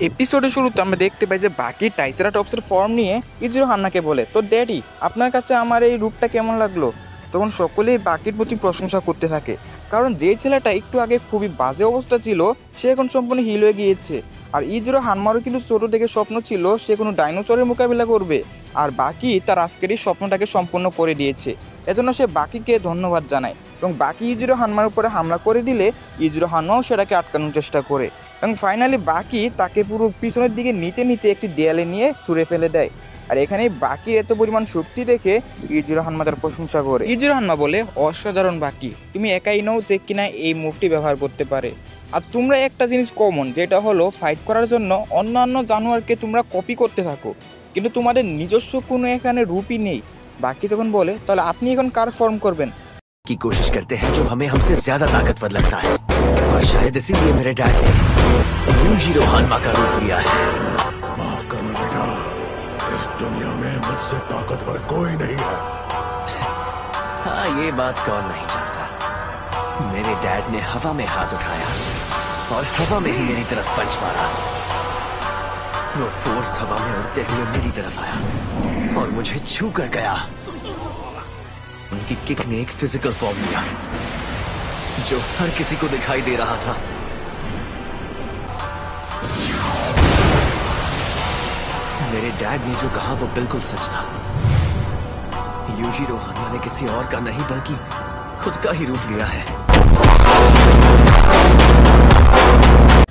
এপিসোডের শুরুতে আমরা দেখতে পাই যে বাকি ট্রাইসেরাটপসের ফর্ম নিয়ে ইজিরো হান্নাকে বলে, তো ড্যাডি আপনার কাছে আমার এই রূপটা কেমন লাগলো? তখন সকলেই বাকির প্রতি প্রশংসা করতে থাকে, কারণ যে ছেলেটা একটু আগে খুবই বাজে অবস্থা ছিল সে এখন সম্পূর্ণ হিল হয়ে গিয়েছে। আর ইজিরো হান্নারও কিন্তু ছোট থেকে স্বপ্ন ছিল সে কোনো ডাইনোসরের মোকাবিলা করবে, আর বাকি তার আজকের এই স্বপ্নটাকে সম্পূর্ণ করে দিয়েছে। এজন্য সে বাকিকে ধন্যবাদ জানায় এবং বাকি ইজিরো হান্নার উপরে হামলা করে দিলে ইজিরো হান্নাও সেটাকে আটকানোর চেষ্টা করে এবং ফাইনালি বাকি তাকে পুরো পিছনের দিকে নিতে নিতে একটি দেয়ালে নিয়ে ছুঁড়ে ফেলে দেয়। আর এখানে বাকির এত পরিমাণ শক্তি দেখে ইজিরো হান্মা তার প্রশংসা করে। ইজিরো হান্মা বলে, অসাধারণ বাকি, তুমি একাই নও যে কিনা এই মুভটি ব্যবহার করতে পারে, আর তোমরা একটা জিনিস কমন, যেটা হলো ফাইট করার জন্য অন্যান্য জানোয়ারকে তোমরা কপি করতে থাকো, কিন্তু তোমাদের নিজস্ব কোনো এখানে রূপই নেই। বাকি তখন বলে, তাহলে আপনি এখন কার ফর্ম করবেন? की कोशिश करते हैं जो हमें हमसे ज्यादा ताकतवर लगता है, और शायद इसीलिए मेरे डैड ने यूजिरो हान्मा का रूप लिया है। माफ करना बेटा, इस दुनिया में मुझसे ताकतवर कोई नहीं है। हाँ, ये बात कौन नहीं जानता। मेरे डैड ने हवा में हाथ उठाया और हवा में ही मेरी तरफ पंच मारा। वो फोर्स हवा में उड़ते हुए मेरी तरफ आया और मुझे छू कर गया। उनकी किक ने एक फिजिकल फॉर्म लिया जो हर किसी को दिखाई दे रहा था। मेरे डैड ने जो कहा वो बिल्कुल सच था। यूजिरो हान्मा ने किसी और का नहीं बल्कि खुद का ही रूप लिया है।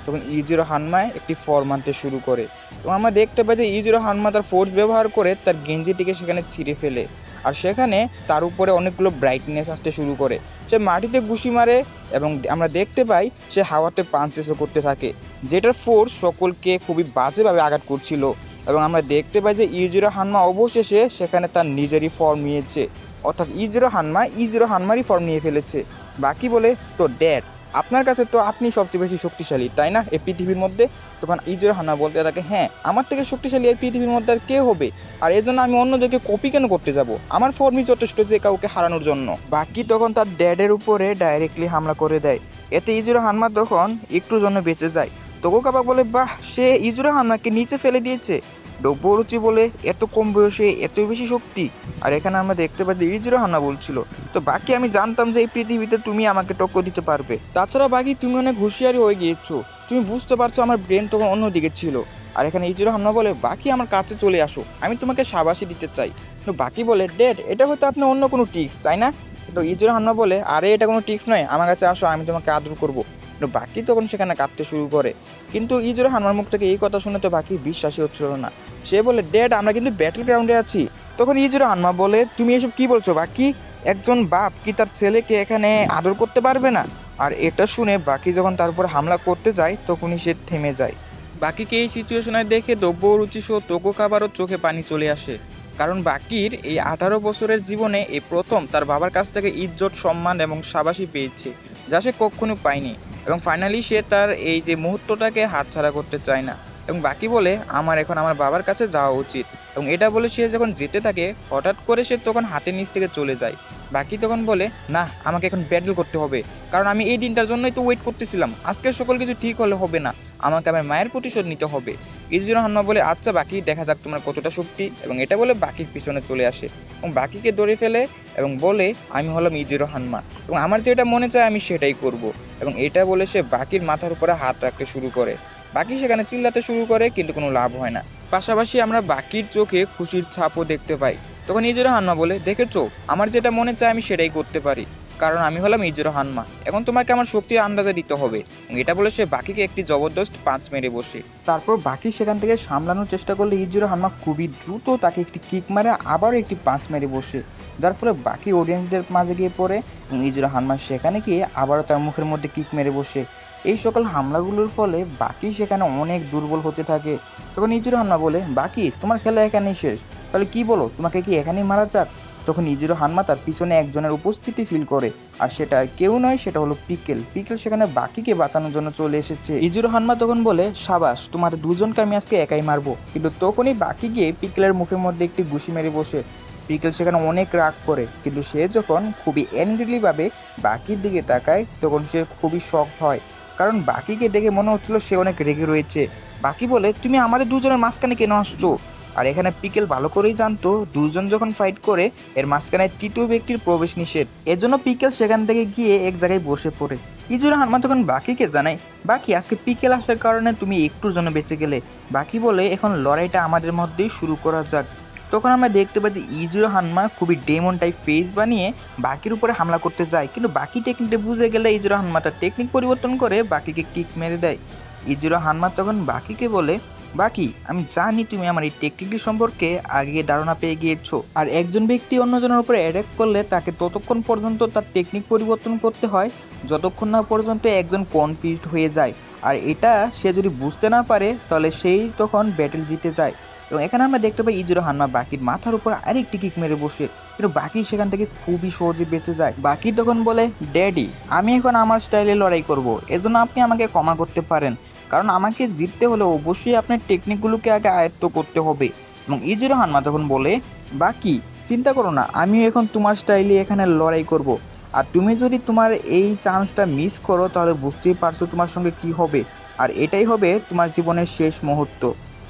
তখন ইজিরো হান্মা একটি ফর্ম আনতে শুরু করে এবং আমরা দেখতে পাই যে ইজিরো হান্মা তার ফোর্স ব্যবহার করে তার গেঞ্জিটিকে সেখানে ছিঁড়ে ফেলে, আর সেখানে তার উপরে অনেকগুলো ব্রাইটনেস আসতে শুরু করে। সে মাটিতে ঘুষি মারে এবং আমরা দেখতে পাই সে হাওয়াতে পাঞ্চেসও করতে থাকে, যেটার ফোর্স সকলকে খুবই বাজেভাবে আঘাত করছিল। এবং আমরা দেখতে পাই যে ইজিরো হান্মা অবশেষে সেখানে তার নিজেরই ফর্ম নিয়েছে, অর্থাৎ ইজিরো হান্মারই ফর্ম নিয়ে ফেলেছে। বাকি বলে, তো ড্যাড আপনার কাছে তো আপনি সবচেয়ে বেশি শক্তিশালী তাই না এই পৃথিবীর মধ্যে? তখন ইজিরো হান্মা বলতে থাকে, হ্যাঁ আমার থেকে শক্তিশালী এই পৃথিবীর মধ্যে আর কে হবে, আর এর জন্য আমি অন্যদেরকে কপি কেন করতে যাব? আমার ফর্মই যথেষ্ট যে কাউকে হারানোর জন্য। বাকি তখন তার ড্যাডের উপরে ডাইরেক্টলি হামলা করে দেয়, এতে ইজিরো হান্মা তখন একটুর জন্য বেঁচে যায়। তোগো কাবা বলে, বাহ, সে ইজিরো হান্মাকে নিচে ফেলে দিয়েছে। ডোবোরুচি বলে, এত কম বয়সে এত বেশি শক্তি। আর এখানে আমরা দেখতে পাই যে ইজিরো হান্না বলছিল, তো বাকি আমি জানতাম যে এই পৃথিবীতে তুমি আমাকে টক্কর দিতে পারবে। তাছাড়া বাকি তুমি অনেক হুঁশিয়ারি হয়ে গিয়েছো, তুমি বুঝতে পারছো আমার ব্রেন তখন অন্যদিকে ছিল। আর এখানে ইজিরো হান্না বলে, বাকি আমার কাছে চলে আসো, আমি তোমাকে শাবাশি দিতে চাই। তো বাকি বলে, ড্যাড এটা হয়তো আপনি অন্য কোনো টিক্স চাই না? তো ইজিরো হান্না বলে, আরে এটা কোনো টিক্স নয়, আমার কাছে আসো, আমি তোমাকে আদর করবো। তো বাকি তখন সেখানে কাঁদতে শুরু করে, কিন্তু ইজিরো হান্মার মুখ থেকে এই কথা শুনে তো বাকি বিশ্বাসই হচ্ছিল না। সে বলে, ড্যাড আমরা কিন্তু ব্যাটল গ্রাউন্ডে আছি। তখন ইজিরো হান্মা বলে, তুমি এসব কি বলছো বাকি? একজন বাপ কি তার ছেলেকে এখানে আদর করতে পারবে না? আর এটা শুনে বাকি যখন তার উপর হামলা করতে যায় তখনই সে থেমে যায়। বাকিকে এই সিচুয়েশনে দেখে দব্যরুচি সহ তোগো কাবারও চোখে পানি চলে আসে, কারণ বাকির এই 18 বছরের জীবনে এই প্রথম তার বাবার কাছ থেকে ইজ্জত, সম্মান এবং শাবাশি পেয়েছে, যা সে কখনো পায়নি। এবং ফাইনালি সে তার এই যে মুহূর্তটাকে হাতছাড়া করতে চায় না এবং বাকি বলে, আমার এখন আমার বাবার কাছে যাওয়া উচিত। এবং এটা বলে সে যখন যেতে থাকে হঠাৎ করে সে তখন হাতের নিচ থেকে চলে যায়। বাকি তখন বলে, না আমাকে এখন ব্যাটল করতে হবে, কারণ আমি এই দিনটার জন্যই তো ওয়েট করতেছিলাম, আজকের সকল কিছু ঠিক হলে হবে না, আমাকে আমার মায়ের প্রতিশোধ নিতে হবে। ইজিরো হান্মা বলে, আচ্ছা বাকি দেখা যাক তোমার কতটা শক্তি। এবং এটা বলে বাকির পিছনে চলে আসে এবং বাকিকে ধরে ফেলে এবং বলে, আমি হলাম ইজিরো হান্মা এবং আমার যেটা মনে চায় আমি সেটাই করব। এবং এটা বলে সে বাকির মাথার উপরে হাত রাখতে শুরু করে। বাকি সেখানে চিল্লাতে শুরু করে, কিন্তু কোনো লাভ হয় না। পাশাপাশি আমরা বাকির চোখে খুশির ছাপও দেখতে পাই। তখন ইজিরো হান্মা বলে, দেখেছো আমার যেটা মনে চায় আমি সেটাই করতে পারি, কারণ আমি হলাম ইজিরো হান্মা, এখন তোমাকে আমার শক্তির আন্দাজে দিতে হবে। এটা বলে সে বাকিকে একটি জবরদস্ত পাঁচ মেরে বসে। তারপর বাকি সেখান থেকে সামলানোর চেষ্টা করলে ইজিরো হান্মা খুবই দ্রুত তাকে একটি কিক মারে আবারও একটি পাঁচ মেরে বসে, যার ফলে বাকি অডিয়েন্সদের মাঝে গিয়ে পড়ে এবং ইজিরো হান্মা সেখানে গিয়ে আবারও তার মুখের মধ্যে কিক মেরে বসে। এই সকল হামলাগুলোর ফলে বাকি সেখানে অনেক দুর্বল হতে থাকে। তখন ইজিরো হানমা বলে, বাকি তোমার খেলা এখানেই শেষ, তাহলে কি বলো, তোমাকে কি এখানেই মারা যাক? তখন ইজিরো হানমা তার পিছনে একজনের উপস্থিতি ফিল করে, আর সেটা আর কেউ নয়, সেটা হলো পিকেল। পিকেল সেখানে বাকিকে বাঁচানোর জন্য চলে এসেছে। ইজিরো হানমা তখন বলে, সাবাস, তোমার দুজনকে আমি আজকে একাই মারবো। কিন্তু তখনই বাকি গিয়ে পিকেলের মুখের মধ্যে একটি ঘুষি মেরে বসে। পিকেল সেখানে অনেক রাগ করে, কিন্তু সে যখন খুবই অ্যাংরিলি ভাবে বাকির দিকে তাকায় তখন সে খুবই শকড হয়, কারণ বাকিকে দেখে মনে হচ্ছিল সে অনেক রেগে রয়েছে। বাকি বলে, তুমি আমাদের দুজনের মাঝখানে কেন আসছো? আর এখানে পিকেল ভালো করেই জানতো দুজন যখন ফাইট করে এর মাঝখানে তৃতীয় ব্যক্তির প্রবেশ নিষেধ। এজন্য পিকেল সেখান থেকে গিয়ে এক জায়গায় বসে পড়ে। ইজিরো হানমা তখন বাকিকে জানায়, বাকি, আজকে পিকেল আসার কারণে তুমি একটুর জন্য বেঁচে গেলে। বাকি বলে, এখন লড়াইটা আমাদের মধ্যেই শুরু করা যাক। তখন আমরা দেখতে পাই যে ইজিরো হানমা খুবই ডেমন টাইপ ফেস বানিয়ে বাকির উপরে হামলা করতে যায়, কিন্তু বাকি টেকনিকটা বুঝে গেলে ইজিরো হানমা তার টেকনিক পরিবর্তন করে বাকিকে কিক মেরে দেয়। ইজিরো হানমা তখন বাকিকে বলে, বাকি, আমি জানি তুমি আমার এই টেকনিকটি সম্পর্কে আগে ধারণা পেয়ে গিয়েছো, আর একজন ব্যক্তি অন্যজনের উপরে অ্যাটাক করলে তাকে ততক্ষণ পর্যন্ত তার টেকনিক পরিবর্তন করতে হয় যতক্ষণ না পর্যন্ত একজন কনফিউজড হয়ে যায়, আর এটা সে যদি বুঝতে না পারে তাহলে সেই তখন ব্যাটেল জিতে যায়। এবং এখানে আমরা দেখতে পাই ইজিরো হানমা বাকির মাথার উপর আরেকটি কিক মেরে বসে, কিন্তু বাকি সেখান থেকে খুবই সহজে বেঁচে যায়। বাকি তখন বলে, ড্যাডি, আমি এখন আমার স্টাইলে লড়াই করব, এজন্য আপনি আমাকে ক্ষমা করতে পারেন, কারণ আমাকে জিততে হলে অবশ্যই আপনার টেকনিকগুলোকে আগে আয়ত্ত করতে হবে। এবং ইজিরো হানমা তখন বলে, বাকি, চিন্তা করো না, আমিও এখন তোমার স্টাইলে এখানে লড়াই করব, আর তুমি যদি তোমার এই চান্সটা মিস করো তাহলে বুঝতেই পারছো তোমার সঙ্গে কি হবে, আর এটাই হবে তোমার জীবনের শেষ মুহূর্ত।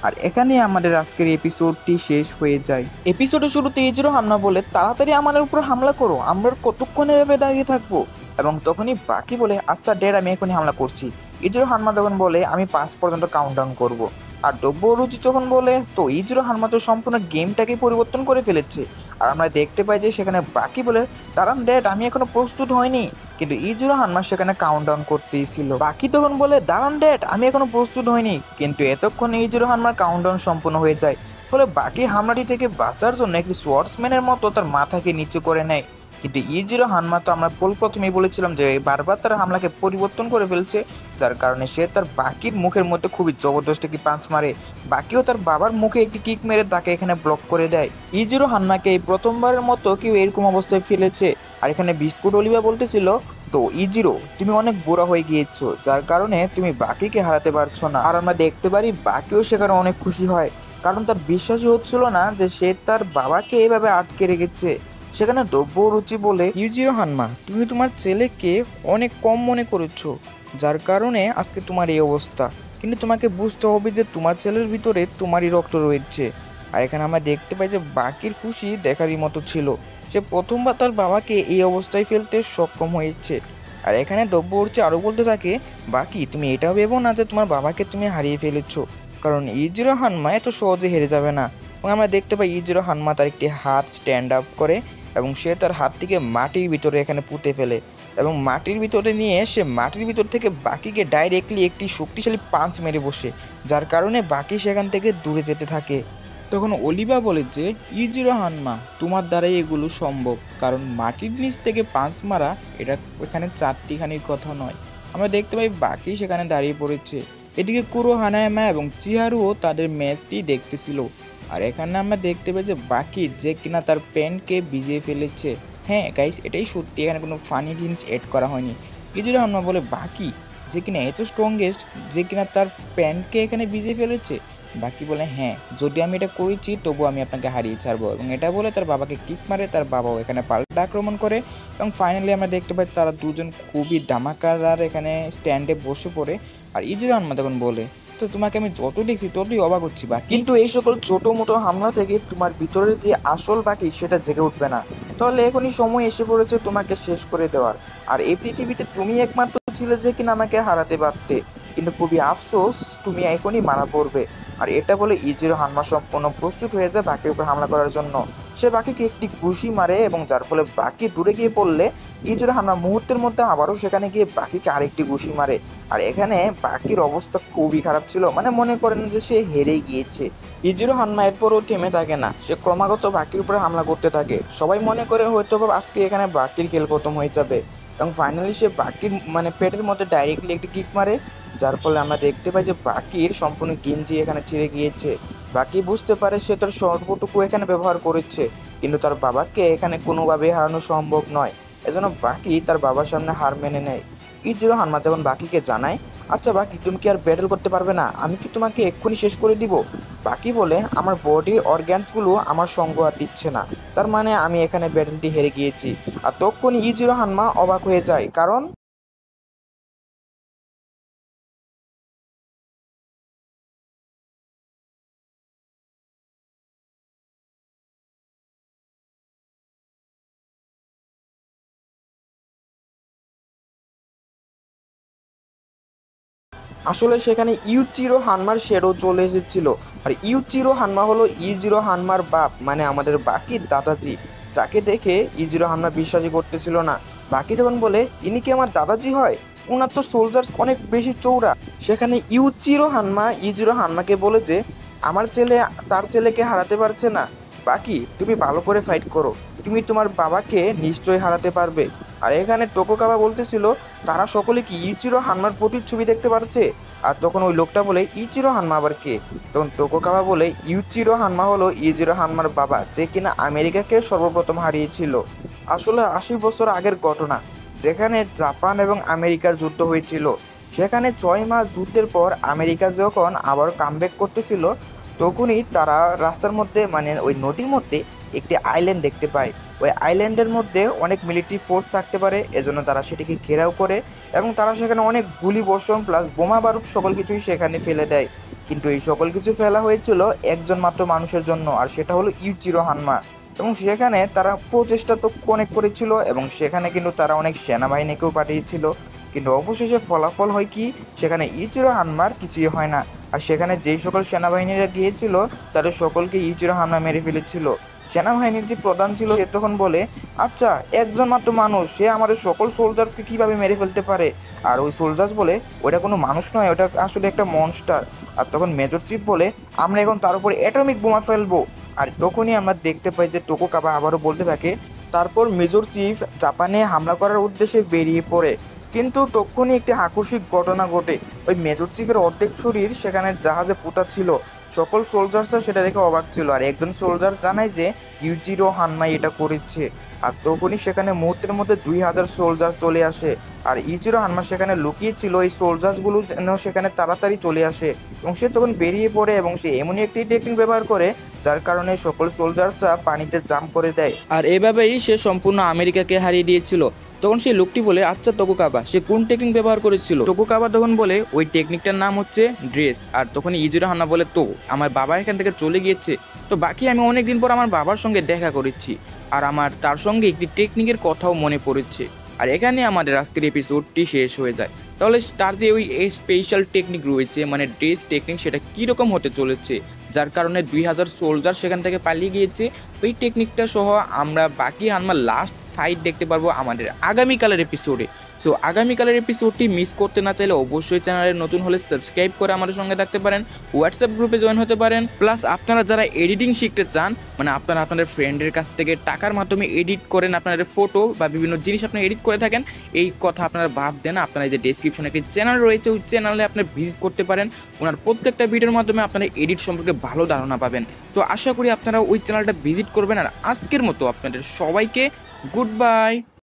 আর এখানে আমাদের আজকের এপিসোডটি শেষ হয়ে যায়। এপিসোডের শুরুতে ইজিরো হানমা বলে, তাড়াতাড়ি আমাদের উপর হামলা করো, আমরা কতক্ষণ এভাবে দাঁড়িয়ে থাকবো? এবং তখনই বাকি বলে, আচ্ছা ড্যাড, আমি এখনই হামলা করছি। ইজিরো হানমা তখন বলে, আমি 5 পর্যন্ত কাউন্টডাউন করব। আর ডব্বরুচি তখন বলে, তো ইজিরো হানমা তো সম্পূর্ণ গেমটাকে পরিবর্তন করে ফেলেছে। আর আমরা দেখতে পাই যে সেখানে বাকি বলে, দাঁড়ান ড্যাড, আমি এখনো প্রস্তুত হয়নি। কিন্তু ইজিরো হানমা সেখানে কাউন্টডাউন করতেই ছিল। বাকি তখন বলে, দাঁড়ান ড্যাড, আমি এখনো প্রস্তুত হয়নি। কিন্তু এতক্ষণে ইজিরো হানমার কাউন্টডাউন সম্পূর্ণ হয়ে যায়, ফলে বাকি হামলাটি থেকে বাঁচার জন্য একটি সোয়ার্ডসম্যানের মতো তার মাথাকে নিচু করে নেয়। কিন্তু ইজিরো হানমা তো আমরা প্রথমেই বলেছিলাম যে বারবার তার হামলাকে পরিবর্তন করে ফেলছে, যার কারণে সে তার বাকির মুখের মধ্যে খুবই জবরদস্ত একটি পাঞ্চ মারে। বাকিও তার বাবার মুখে একটি কিক মেরে তাকে এখানে ব্লক করে দেয়। ইজিরো হানমাকে এই প্রথমবারের মতো কেউ এরকম অবস্থায় ফেলেছে। আর এখানে বিস্কুট অলিভা বলতেছিল, তো ইজিরো, তুমি অনেক বুড়া হয়ে গিয়েছো, যার কারণে তুমি বাকিকে হারাতে পারছো না। আর আমরা দেখতে পারি বাকিও সেখানে অনেক খুশি হয়, কারণ তার বিশ্বাসই হচ্ছিল না যে সে তার বাবাকে এভাবে আটকে রেখেছে। সেখানে ডব্বরুচি বলে, ইউজিরো হানমা, তুমি তোমার ছেলেকে অনেক কম মনে করেছো, যার কারণে আজকে তোমার এই অবস্থা। কিন্তু তোমাকে বুঝতে হবে যে তোমার ছেলের ভিতরে তোমারই রক্ত রয়েছে। আর এখানে আমরা দেখতে পাই যে বাকির খুশি দেখারই মতো ছিল, সে প্রথমবার তার বাবাকে এই অবস্থায় ফেলতে সক্ষম হয়েছে। আর এখানে ডব্বরুচি আরও বলতে থাকে, বাকি, তুমি এটাও ভেবো না যে তোমার বাবাকে তুমি হারিয়ে ফেলেছো, কারণ ইজিরো হানমা এত সহজে হেরে যাবে না। এবং আমরা দেখতে পাই ইজিরো হানমা তার একটি হাত স্ট্যান্ড আপ করে এবং সে তার হাতটিকে মাটির ভিতরে এখানে পুঁতে ফেলে, এবং মাটির ভিতরে নিয়ে সে মাটির ভিতর থেকে বাকিকে ডাইরেক্টলি একটি শক্তিশালী পাঞ্চ মেরে বসে, যার কারণে বাকি সেখান থেকে দূরে যেতে থাকে। তখন অলিভা বলে যে, ইজিরো হানমা, তোমার দ্বারাই এগুলো সম্ভব, কারণ মাটির নিচ থেকে পাঞ্চ মারা এটা এখানে চারটিখানির কথা নয়। আমরা দেখতে পাই বাকি সেখানে দাঁড়িয়ে পড়েছে। এদিকে কুরো হানায়ামা এবং চিহারুও তাদের ম্যাচটি দেখতেছিল। আর এখানে আমরা দেখতে পাই যে বাকি যে কিনা তার প্যান্টকে ভিজিয়ে ফেলেছে। হ্যাঁ গাইস, এটাই সত্যি, এখানে কোনো ফানি জিনিস এড করা হয়নি। ইজিরো হানমা বলে, বাকি যে কিনা এত স্ট্রংগেস্ট, যে কিনা তার প্যান্টকে এখানে ভিজিয়ে ফেলেছে। বাকি বলে, হ্যাঁ, যদি আমি এটা করেছি তবু আমি আপনাকে হারিয়ে ছাড়বো। এবং এটা বলে তার বাবাকে কিক মারে, তার বাবাও এখানে পাল্টা আক্রমণ করে। এবং ফাইনালি আমরা দেখতে পাই তারা দুজন খুবই ধামাকার এখানে স্ট্যান্ডে বসে পড়ে। আর ইজিরো হানমা তখন বলে, তো তোমাকে আমি যত দেখছি ততই অবাক হচ্ছি বা, কিন্তু এই সকল ছোট মোটো হামলা থেকে তোমার ভিতরে যে আসল বাকি সেটা জেগে উঠবে না। তাহলে এখনই সময় এসে পড়েছে তোমাকে শেষ করে দেওয়ার। আর এই পৃথিবীতে তুমি একমাত্র ছিলে যে কিনা আমাকে হারাতে পারতে, কিন্তু খুবই আফসোস তুমি এখনই মারা পড়বে। আর এটা বলে ইজিরো হানমা সম্পূর্ণ প্রস্তুত হয়ে যায় বাকির উপর হামলা করার জন্য। সে বাকিকে একটি ঘুষি মারে এবং যার ফলে বাকি দূরে গিয়ে পড়লে ইজিরো হানমা মুহূর্তের মধ্যে আবারও সেখানে গিয়ে বাকিকে আরেকটি ঘুষি মারে। আর এখানে বাকির অবস্থা খুবই খারাপ ছিল, মানে মনে করেন যে সে হেরেই গিয়েছে। ইজিরো হানমা এরপরও থেমে থাকে না, সে ক্রমাগত বাকির উপরে হামলা করতে থাকে। সবাই মনে করে হয়তো আজকে এখানে বাকির খেল খতম হয়ে যাবে, এবং ফাইনালি সে বাকির মানে পেটের মধ্যে ডাইরেক্টলি একটি কিক মারে, যার ফলে আমরা দেখতে পাই যে বাকির সম্পূর্ণ গেঞ্জি এখানে ছিঁড়ে গিয়েছে। বাকি বুঝতে পারে সে তার সর্বটুকু এখানে ব্যবহার করেছে, কিন্তু তার বাবাকে এখানে কোনোভাবেই হারানো সম্ভব নয়। এজন্য বাকি তার বাবার সামনে হার মেনে নেয়। ইজিরো হানমা তখন বাকিকে জানায়, আচ্ছা বাকি, তুমি কি আর ব্যাটেল করতে পারবে না? আমি কি তোমাকে এক্ষুনি শেষ করে দিব? বাকি বলে, আমার বডির অর্গ্যানসগুলো আমার সঙ্গ আর দিচ্ছে না, তার মানে আমি এখানে ব্যাটেলটি হেরে গিয়েছি। আর তখনই ইজিরো হানমা অবাক হয়ে যায়, কারণ আসলে সেখানে ইউচিরো হানমার শেডো চলে এসেছিল। আর ইউচিরো হানমা হলো ইজিরো হানমার বাপ, মানে আমাদের বাকির দাদাজি, যাকে দেখে ইজিরো হানমা বিশ্বাসই করতেছিল না। বাকি যখন বলে, ইনি কি আমার দাদাজি হয়? ওনার তো সোলজার্স অনেক বেশি চৌড়া। সেখানে ইউচিরো হানমা ইজিরো হানমাকে বলে যে, আমার ছেলে তার ছেলেকে হারাতে পারছে না, বাকি তুমি ভালো করে ফাইট করো, তুমি তোমার বাবাকে নিশ্চয়ই হারাতে পারবে। আর এখানে টোকোকাওয়া বলতেছিল, তারা সকলে কি ইচিরো হানমার প্রতিচ্ছবি দেখতে পাচ্ছে? আর তখন ওই লোকটা বলে, ইচিরো হানমা আবার কে? তখন টোকোকাওয়া বলে, ইউচিরো হানমা হলো ইজিরো হানমার বাবা, যে কিনা আমেরিকাকে সর্বপ্রথম হারিয়েছিল। আসলে 80 বছর আগের ঘটনা, যেখানে জাপান এবং আমেরিকার যুদ্ধ হয়েছিল। সেখানে 6 মাস যুদ্ধের পর আমেরিকা যখন আবার কামব্যাক করতেছিল, তখনই তারা রাস্তার মধ্যে মানে ওই নদীর মধ্যে একটি আইল্যান্ড দেখতে পায়। ওই আইল্যান্ডের মধ্যে অনেক মিলিটারি ফোর্স থাকতে পারে, এজন্য তারা সেটিকে ঘেরাও করে এবং তারা সেখানে অনেক গুলি বর্ষণ প্লাস বোমা বারুদ সকল কিছুই সেখানে ফেলে দেয়। কিন্তু এই সকল কিছু ফেলা হয়েছিল একজন মাত্র মানুষের জন্য, আর সেটা হলো ইউচিরো হানমা। এবং সেখানে তারা প্রচেষ্টা তো অনেক করেছিল এবং সেখানে কিন্তু তারা অনেক সেনাবাহিনীকেও পাঠিয়েছিল, কিন্তু অবশেষে ফলাফল হয় কি, সেখানে ইচিরো হানমার কিছুই হয় না। আর সেখানে যেই সকল সেনাবাহিনীরা গিয়েছিল তাদের সকলকে ইচিরো হানমা মেরে ফেলেছিল। সেনাবাহিনীর যে প্রধান ছিল সে তখন বলে, আচ্ছা একজন মাত্র মানুষ, সে আমাদের সকল সোলজার্সকে কিভাবে মেরে ফেলতে পারে? আর ওই সোলজার্স বলে, ওটা কোনো মানুষ নয়, ওটা আসলে একটা মনস্টার। আর তখন মেজর চিফ বলে, আমরা এখন তার উপরে অ্যাটমিক বোমা ফেলবো। আর তখনই আমরা দেখতে পাই যে টোকোকাওয়া আবারও বলতে থাকে, তারপর মেজর চিফ জাপানে হামলা করার উদ্দেশ্যে বেরিয়ে পড়ে। কিন্তু তখনই একটি আকস্মিক ঘটনা ঘটে। ওই মেজর চিফের অর্ধেক শরীর সেখানে জাহাজে পোতা ছিল। সকল সোলজার্সরা সেটা দেখে অবাক ছিল। আর একজন সোলজার জানায় যে ইউচিরো হানমাই এটা করেছে। আর তখনই সেখানে মুহূর্তের মধ্যে 2000 সোলজার চলে আসে। আর ইউচিরো হানমা সেখানে লুকিয়ে ছিল, এই সোলজার্সগুলো যেন সেখানে তাড়াতাড়ি চলে আসে। এবং সে তখন বেরিয়ে পড়ে এবং সে এমনই একটি টেকনিক ব্যবহার করে যার কারণে সকল সোলজার্সরা পানিতে জাম্প করে দেয়। আর এভাবেই সে সম্পূর্ণ আমেরিকাকে হারিয়ে দিয়েছিল। তখন সেই লোকটি বলে, আচ্ছা টোকোকাওয়া, সে কোন টেকনিক ব্যবহার করেছিল? টোকোকাওয়া তখন বলে, ওই টেকনিকটার নাম হচ্ছে ড্রেস। আর তখন ইজিরো হানমা বলে, তো আমার বাবা এখান থেকে চলে গিয়েছে, তো বাকি আমি অনেকদিন পর আমার বাবার সঙ্গে দেখা করেছি, আর আমার তার সঙ্গে একটি টেকনিকের কথাও মনে পড়েছে। আর এখানে আমাদের আজকের এপিসোডটি শেষ হয়ে যায়। তাহলে তার যে ওই স্পেশাল টেকনিক রয়েছে মানে ড্রেস টেকনিক, সেটা কীরকম হতে চলেছে, যার কারণে 2000 সোলজার সেখান থেকে পালিয়ে গিয়েছে, ওই টেকনিকটা সহ আমরা বাকি হানমার লাস্ট ফাইট দেখতে পারবো আমাদের আগামীকালের এপিসোডে। সো আগামীকালের এপিসোডটি মিস করতে না চাইলে অবশ্যই চ্যানেলে নতুন হলে সাবস্ক্রাইব করে আমাদের সঙ্গে থাকতে পারেন, হোয়াটসঅ্যাপ গ্রুপে জয়েন হতে পারেন। প্লাস আপনারা যারা এডিটিং শিখতে চান, মানে আপনারা আপনাদের ফ্রেন্ডের কাছ থেকে টাকার মাধ্যমে এডিট করেন, আপনাদের ফটো বা বিভিন্ন জিনিস আপনারা এডিট করে থাকেন, এই কথা আপনারা বাদ দেন, আপনারা যে ডেসক্রিপশনে একটি চ্যানেল রয়েছে, ওই চ্যানেলে আপনারা ভিজিট করতে পারেন। ওনার প্রত্যেকটা ভিডিওর মাধ্যমে আপনারা এডিট সম্পর্কে ভালো ধারণা পাবেন। তো আশা করি আপনারা ওই চ্যানেলটা ভিজিট করবেন। আর আজকের মতো আপনাদের সবাইকে গুড বাই।